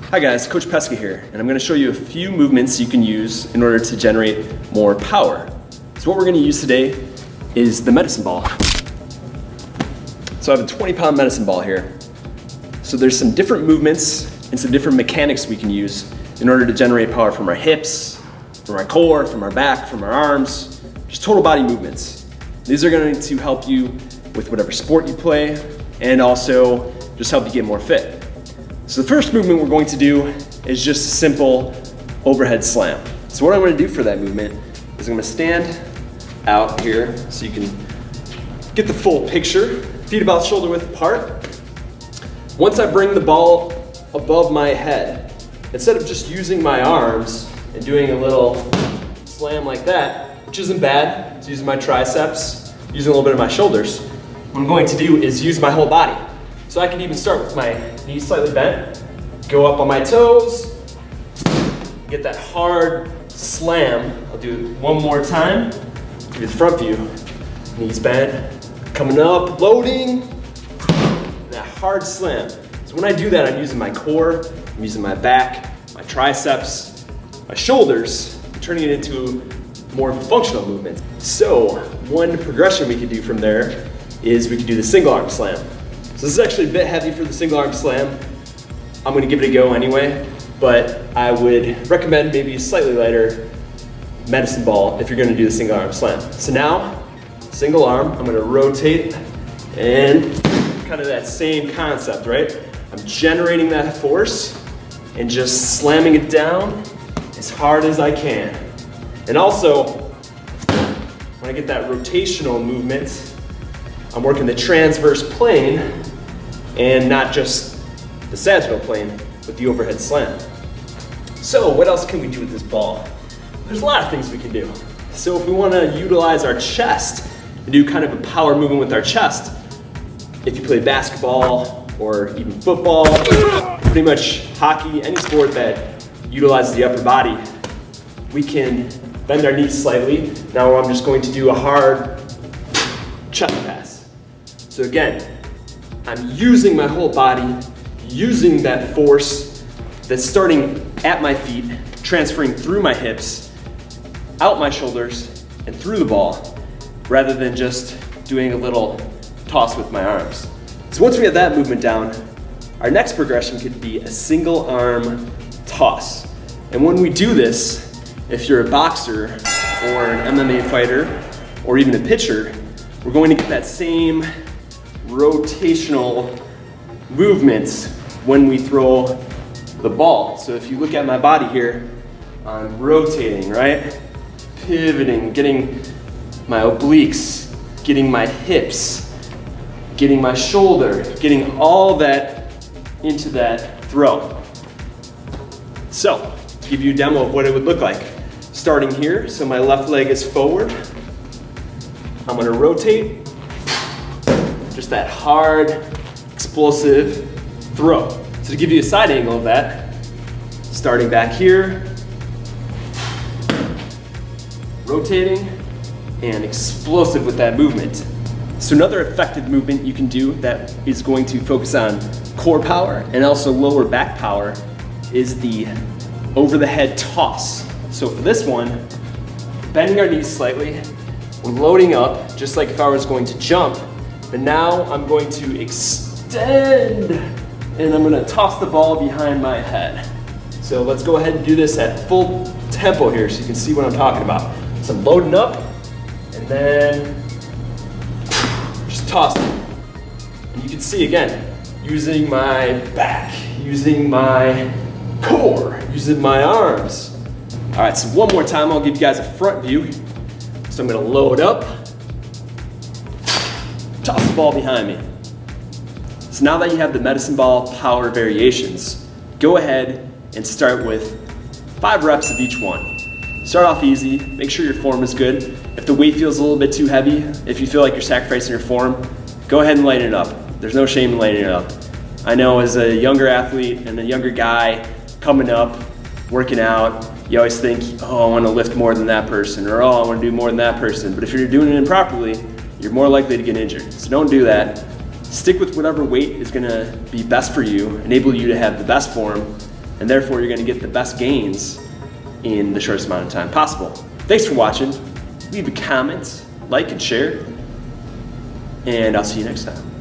Hi guys, Coach Pesca here, and I'm going to show you a few movements you can use in order to generate more power. So what we're going to use today is the medicine ball. So I have a 20-pound medicine ball here. So there's some different movements and some different mechanics we can use in order to generate power from our hips, from our core, from our back, from our arms, just total body movements. These are going to help you with whatever sport you play and also just help you get more fit. So the first movement we're going to do is just a simple overhead slam. So what I'm going to do for that movement is I'm going to stand out here so you can get the full picture, feet about shoulder width apart. Once I bring the ball above my head, instead of just using my arms and doing a little slam like that, which isn't bad, it's using my triceps, using a little bit of my shoulders, what I'm going to do is use my whole body. So I can even start with my knees slightly bent, go up on my toes, get that hard slam. I'll do it one more time. Give you the front view. Knees bent, coming up, loading, that hard slam. So when I do that, I'm using my core, I'm using my back, my triceps, my shoulders, I'm turning it into more functional movement. So one progression we could do from there is we could do the single arm slam. So this is actually a bit heavy for the single arm slam. I'm gonna give it a go anyway, but I would recommend maybe a slightly lighter medicine ball if you're gonna do the single arm slam. So now, single arm, I'm gonna rotate and kind of that same concept, right? I'm generating that force and just slamming it down as hard as I can. And also, when I get that rotational movement, I'm working the transverse plane and not just the sagittal plane with the overhead slam. So what else can we do with this ball? There's a lot of things we can do. So if we want to utilize our chest and do kind of a power movement with our chest, if you play basketball or even football, pretty much hockey, any sport that utilizes the upper body, we can bend our knees slightly. Now I'm just going to do a hard chest pass. So again, I'm using my whole body, using that force that's starting at my feet, transferring through my hips, out my shoulders, and through the ball, rather than just doing a little toss with my arms. So once we have that movement down, our next progression could be a single arm toss. And when we do this, if you're a boxer or an MMA fighter or even a pitcher, we're going to get that same rotational movements when we throw the ball. So if you look at my body here, I'm rotating, right? Pivoting, getting my obliques, getting my hips, getting my shoulder, getting all that into that throw. So, to give you a demo of what it would look like. Starting here, so my left leg is forward. I'm gonna rotate. Just that hard, explosive throw. So to give you a side angle of that, starting back here, rotating, and explosive with that movement. So another effective movement you can do that is going to focus on core power and also lower back power is the over the head toss. So for this one, bending our knees slightly, we're loading up just like if I was going to jump. But now I'm going to extend and I'm gonna toss the ball behind my head. So let's go ahead and do this at full tempo here so you can see what I'm talking about. So I'm loading up and then just tossing. And you can see again, using my back, using my core, using my arms. All right, so one more time, I'll give you guys a front view. So I'm gonna load up, toss the ball behind me. So now that you have the medicine ball power variations, go ahead and start with 5 reps of each one. Start off easy, make sure your form is good. If the weight feels a little bit too heavy, if you feel like you're sacrificing your form, go ahead and lighten it up. There's no shame in lightening it up. I know as a younger athlete and a younger guy coming up, working out, you always think, oh, I want to lift more than that person, or oh, I want to do more than that person. But if you're doing it improperly, you're more likely to get injured. So don't do that. Stick with whatever weight is gonna be best for you, enable you to have the best form, and therefore you're gonna get the best gains in the shortest amount of time possible. Thanks for watching. Leave a comment, like and share, and I'll see you next time.